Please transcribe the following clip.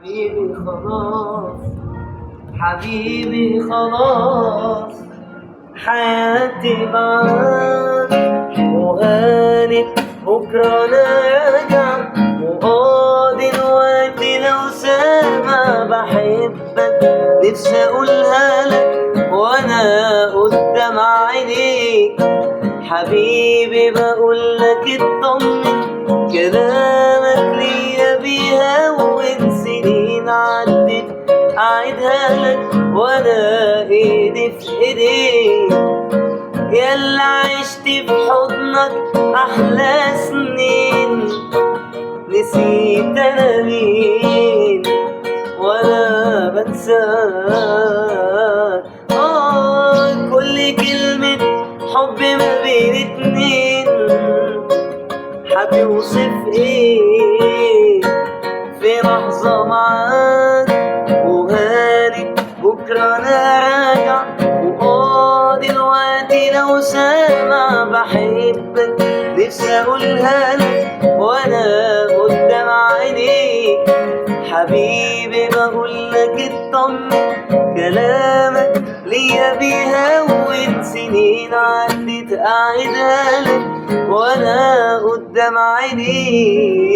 حبيبي خلاص، حبيبي خلاص، حياتي معاك وهانت بكرة راجع. دلوقتي لو سامع بحبك نفسي أقولها لك وأنا قدام عينيك. حبيبي بقولك اطمن، كلامك ليا بيهون سنين عدت أعيدها لك وأنا إيدي في إيديك. يلا عشت في حضنك أحلى سنين، نسيت أنا مين ولا بنساك. كل كلمة حب ما بين اتنين هتوصف ايه في لحظة معاك وهانت بكرة أنا راجع. دلوقتي لو سامع بحبك نفسي أقولها لك وأنا قدام عينيك. حبيبي بقولك اطمن، كلامك ليا بيهون سنين عدت أعيدها لك وأنا قدام عينيك.